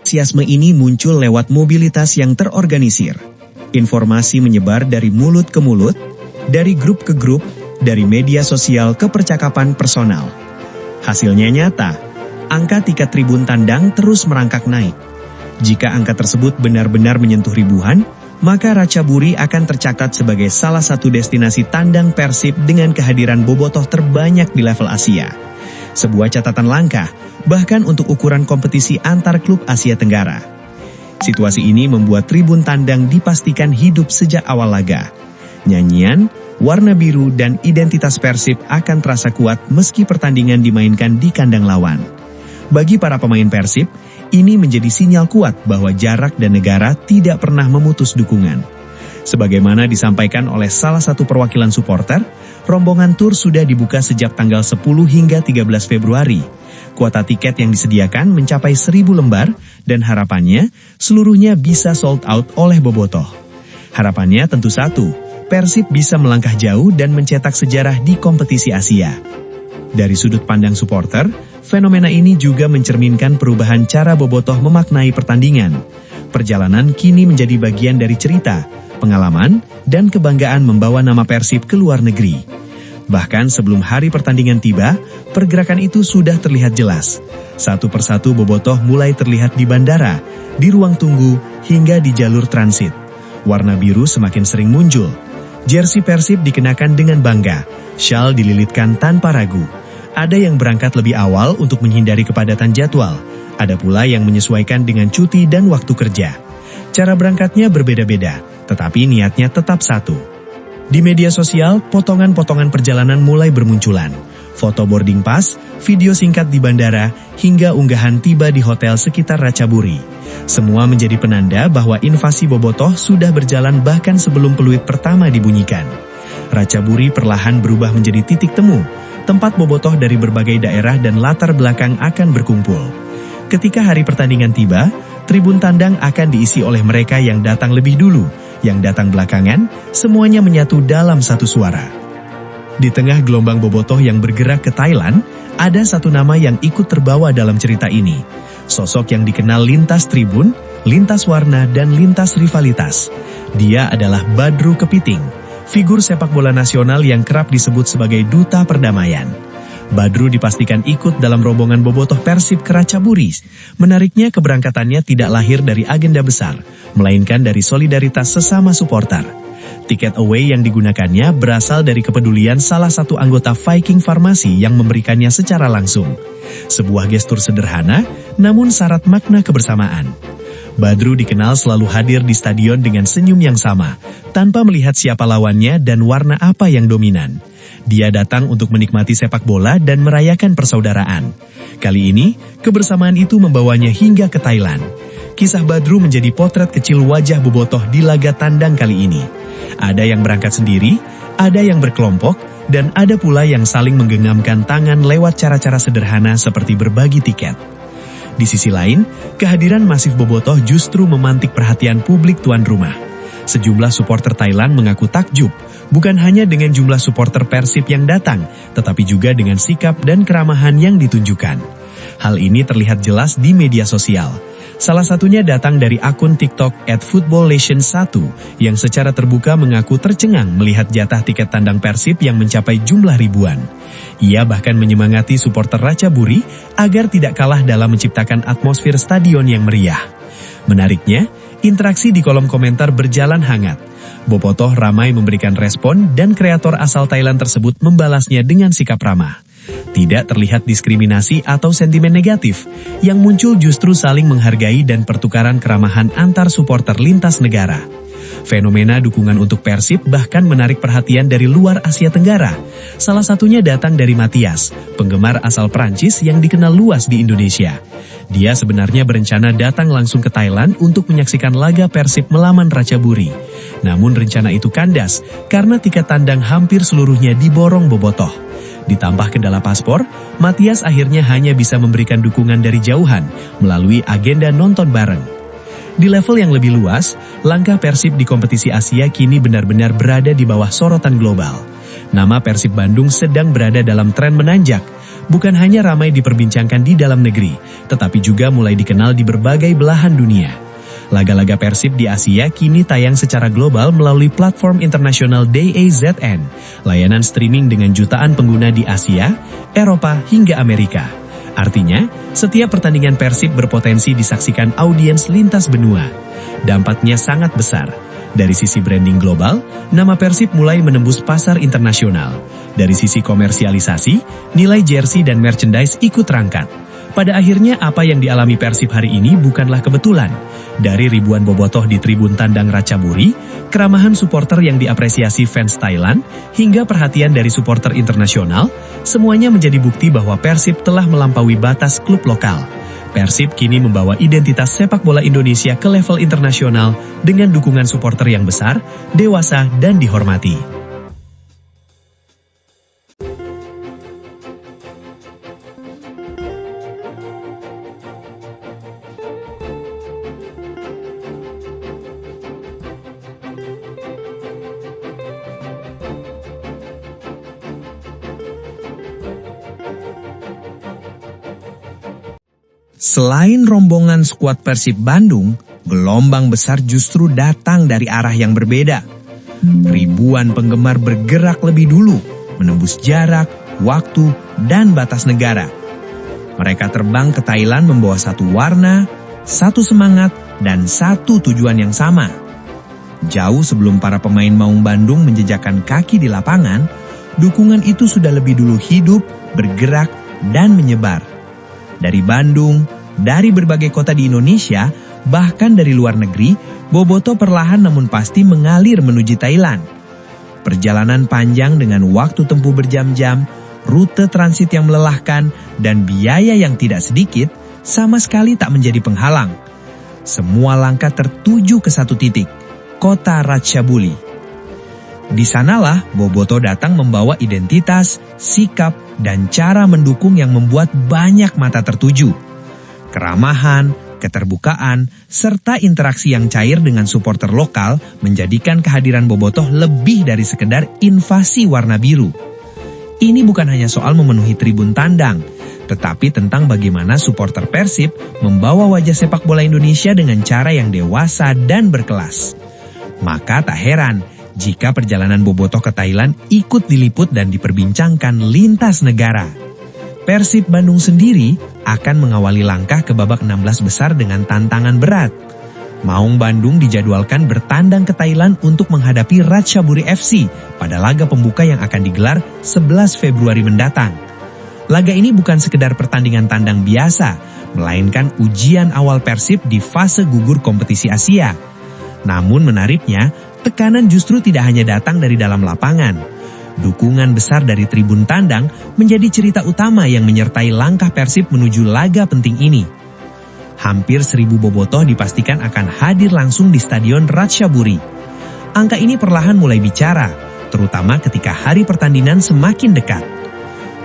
Antusiasme ini muncul lewat mobilitas yang terorganisir. Informasi menyebar dari mulut ke mulut, dari grup ke grup, dari media sosial ke percakapan personal. Hasilnya nyata, angka tiket tribun tandang terus merangkak naik. Jika angka tersebut benar-benar menyentuh ribuan, maka Ratchaburi akan tercatat sebagai salah satu destinasi tandang Persib dengan kehadiran bobotoh terbanyak di level Asia. Sebuah catatan langka, bahkan untuk ukuran kompetisi antar klub Asia Tenggara. Situasi ini membuat tribun tandang dipastikan hidup sejak awal laga. Nyanyian, warna biru dan identitas Persib akan terasa kuat meski pertandingan dimainkan di kandang lawan. Bagi para pemain Persib, ini menjadi sinyal kuat bahwa jarak dan negara tidak pernah memutus dukungan. Sebagaimana disampaikan oleh salah satu perwakilan supporter, rombongan tur sudah dibuka sejak tanggal 10 hingga 13 Februari. Kuota tiket yang disediakan mencapai 1.000 lembar dan harapannya seluruhnya bisa sold out oleh bobotoh. Harapannya tentu satu, Persib bisa melangkah jauh dan mencetak sejarah di kompetisi Asia. Dari sudut pandang supporter, fenomena ini juga mencerminkan perubahan cara bobotoh memaknai pertandingan. Perjalanan kini menjadi bagian dari cerita, pengalaman, dan kebanggaan membawa nama Persib ke luar negeri. Bahkan sebelum hari pertandingan tiba, pergerakan itu sudah terlihat jelas. Satu persatu bobotoh mulai terlihat di bandara, di ruang tunggu, hingga di jalur transit. Warna biru semakin sering muncul. Jersey Persib dikenakan dengan bangga, syal dililitkan tanpa ragu. Ada yang berangkat lebih awal untuk menghindari kepadatan jadwal. Ada pula yang menyesuaikan dengan cuti dan waktu kerja. Cara berangkatnya berbeda-beda, tetapi niatnya tetap satu. Di media sosial, potongan-potongan perjalanan mulai bermunculan. Foto boarding pass, video singkat di bandara, hingga unggahan tiba di hotel sekitar Ratchaburi. Semua menjadi penanda bahwa invasi bobotoh sudah berjalan bahkan sebelum peluit pertama dibunyikan. Ratchaburi perlahan berubah menjadi titik temu, tempat bobotoh dari berbagai daerah dan latar belakang akan berkumpul. Ketika hari pertandingan tiba, tribun tandang akan diisi oleh mereka yang datang lebih dulu, yang datang belakangan, semuanya menyatu dalam satu suara. Di tengah gelombang bobotoh yang bergerak ke Thailand, ada satu nama yang ikut terbawa dalam cerita ini. Sosok yang dikenal lintas tribun, lintas warna, dan lintas rivalitas. Dia adalah Badru Kepiting, figur sepak bola nasional yang kerap disebut sebagai duta perdamaian. Badru dipastikan ikut dalam rombongan bobotoh Persib ke Ratchaburi. Menariknya keberangkatannya tidak lahir dari agenda besar, melainkan dari solidaritas sesama supporter. Tiket away yang digunakannya berasal dari kepedulian salah satu anggota Viking Farmasi yang memberikannya secara langsung. Sebuah gestur sederhana, namun syarat makna kebersamaan. Badru dikenal selalu hadir di stadion dengan senyum yang sama, tanpa melihat siapa lawannya dan warna apa yang dominan. Dia datang untuk menikmati sepak bola dan merayakan persaudaraan. Kali ini, kebersamaan itu membawanya hingga ke Thailand. Kisah Badru menjadi potret kecil wajah bobotoh di laga tandang kali ini. Ada yang berangkat sendiri, ada yang berkelompok, dan ada pula yang saling menggenggamkan tangan lewat cara-cara sederhana seperti berbagi tiket. Di sisi lain, kehadiran masif bobotoh justru memantik perhatian publik tuan rumah. Sejumlah supporter Thailand mengaku takjub, bukan hanya dengan jumlah supporter Persib yang datang, tetapi juga dengan sikap dan keramahan yang ditunjukkan. Hal ini terlihat jelas di media sosial. Salah satunya datang dari akun TikTok @footballation1 yang secara terbuka mengaku tercengang melihat jatah tiket tandang Persib yang mencapai jumlah ribuan. Ia bahkan menyemangati supporter Ratchaburi agar tidak kalah dalam menciptakan atmosfer stadion yang meriah. Menariknya, interaksi di kolom komentar berjalan hangat. Bobotoh ramai memberikan respon dan kreator asal Thailand tersebut membalasnya dengan sikap ramah. Tidak terlihat diskriminasi atau sentimen negatif, yang muncul justru saling menghargai dan pertukaran keramahan antar supporter lintas negara. Fenomena dukungan untuk Persib bahkan menarik perhatian dari luar Asia Tenggara. Salah satunya datang dari Matias, penggemar asal Prancis yang dikenal luas di Indonesia. Dia sebenarnya berencana datang langsung ke Thailand untuk menyaksikan laga Persib melawan Ratchaburi. Namun rencana itu kandas karena tiket tandang hampir seluruhnya diborong bobotoh. Ditambah kendala paspor, Matias akhirnya hanya bisa memberikan dukungan dari jauhan melalui agenda nonton bareng. Di level yang lebih luas, langkah Persib di kompetisi Asia kini benar-benar berada di bawah sorotan global. Nama Persib Bandung sedang berada dalam tren menanjak. bukan hanya ramai diperbincangkan di dalam negeri, tetapi juga mulai dikenal di berbagai belahan dunia. Laga-laga Persib di Asia kini tayang secara global melalui platform internasional DAZN, layanan streaming dengan jutaan pengguna di Asia, Eropa, hingga Amerika. Artinya, setiap pertandingan Persib berpotensi disaksikan audiens lintas benua. Dampaknya sangat besar. Dari sisi branding global, nama Persib mulai menembus pasar internasional. Dari sisi komersialisasi, nilai jersey dan merchandise ikut rangkat. Pada akhirnya apa yang dialami Persib hari ini bukanlah kebetulan. Dari ribuan bobotoh di tribun tandang Ratchaburi, keramahan supporter yang diapresiasi fans Thailand, hingga perhatian dari supporter internasional, semuanya menjadi bukti bahwa Persib telah melampaui batas klub lokal. Persib kini membawa identitas sepak bola Indonesia ke level internasional dengan dukungan supporter yang besar, dewasa, dan dihormati. Selain rombongan skuad Persib Bandung, gelombang besar justru datang dari arah yang berbeda. Ribuan penggemar bergerak lebih dulu, menembus jarak, waktu, dan batas negara. Mereka terbang ke Thailand membawa satu warna, satu semangat, dan satu tujuan yang sama. Jauh sebelum para pemain Maung Bandung menjejakkan kaki di lapangan, dukungan itu sudah lebih dulu hidup, bergerak, dan menyebar. Dari Bandung, dari berbagai kota di Indonesia, bahkan dari luar negeri, bobotoh perlahan namun pasti mengalir menuju Thailand. Perjalanan panjang dengan waktu tempuh berjam-jam, rute transit yang melelahkan, dan biaya yang tidak sedikit, sama sekali tak menjadi penghalang. Semua langkah tertuju ke satu titik, kota Ratchaburi. Di sanalah bobotoh datang membawa identitas, sikap, dan cara mendukung yang membuat banyak mata tertuju. Keramahan, keterbukaan, serta interaksi yang cair dengan supporter lokal menjadikan kehadiran bobotoh lebih dari sekedar invasi warna biru. Ini bukan hanya soal memenuhi tribun tandang, tetapi tentang bagaimana supporter Persib membawa wajah sepak bola Indonesia dengan cara yang dewasa dan berkelas. Maka tak heran jika perjalanan bobotoh ke Thailand ikut diliput dan diperbincangkan lintas negara. Persib Bandung sendiri akan mengawali langkah ke babak 16 besar dengan tantangan berat. Maung Bandung dijadwalkan bertandang ke Thailand untuk menghadapi Ratchaburi FC pada laga pembuka yang akan digelar 11 Februari mendatang. Laga ini bukan sekedar pertandingan tandang biasa, melainkan ujian awal Persib di fase gugur kompetisi Asia. Namun menariknya, tekanan justru tidak hanya datang dari dalam lapangan. Dukungan besar dari tribun tandang menjadi cerita utama yang menyertai langkah Persib menuju laga penting ini. Hampir 1.000 bobotoh dipastikan akan hadir langsung di Stadion Ratchaburi. Angka ini perlahan mulai bicara, terutama ketika hari pertandingan semakin dekat.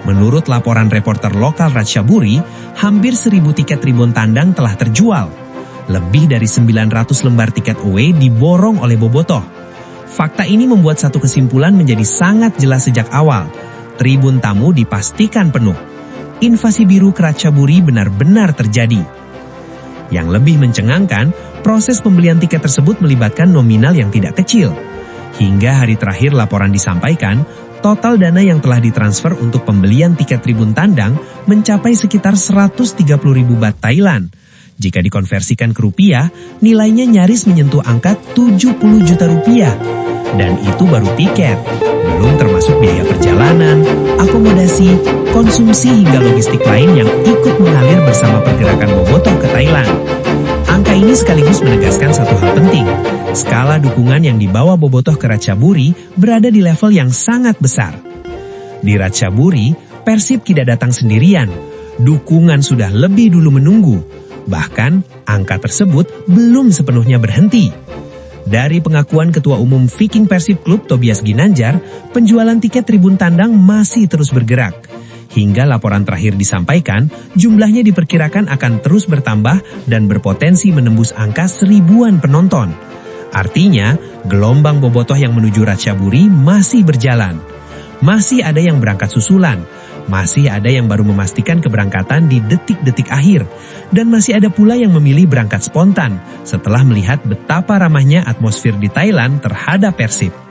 Menurut laporan reporter lokal Ratchaburi, hampir 1.000 tiket tribun tandang telah terjual. Lebih dari 900 lembar tiket away diborong oleh bobotoh. Fakta ini membuat satu kesimpulan menjadi sangat jelas sejak awal. Tribun tamu dipastikan penuh. Invasi biru ke Ratchaburi benar-benar terjadi. Yang lebih mencengangkan, proses pembelian tiket tersebut melibatkan nominal yang tidak kecil. Hingga hari terakhir laporan disampaikan, total dana yang telah ditransfer untuk pembelian tiket tribun tandang mencapai sekitar 130.000 baht Thailand. Jika dikonversikan ke rupiah, nilainya nyaris menyentuh angka 70 juta rupiah. Dan itu baru tiket, belum termasuk biaya perjalanan, akomodasi, konsumsi hingga logistik lain yang ikut mengalir bersama pergerakan bobotoh ke Thailand. Angka ini sekaligus menegaskan satu hal penting. Skala dukungan yang dibawa bobotoh ke Ratchaburi berada di level yang sangat besar. Di Ratchaburi, Persib tidak datang sendirian. Dukungan sudah lebih dulu menunggu. Bahkan, angka tersebut belum sepenuhnya berhenti. Dari pengakuan Ketua Umum Viking Persib Club Tobias Ginanjar, penjualan tiket tribun tandang masih terus bergerak. Hingga laporan terakhir disampaikan, jumlahnya diperkirakan akan terus bertambah dan berpotensi menembus angka 1.000-an penonton. Artinya, gelombang bobotoh yang menuju Ratchaburi masih berjalan. Masih ada yang berangkat susulan, Masih ada yang baru memastikan keberangkatan di detik-detik akhir. Dan masih ada pula yang memilih berangkat spontan setelah melihat betapa ramahnya atmosfer di Thailand terhadap Persib.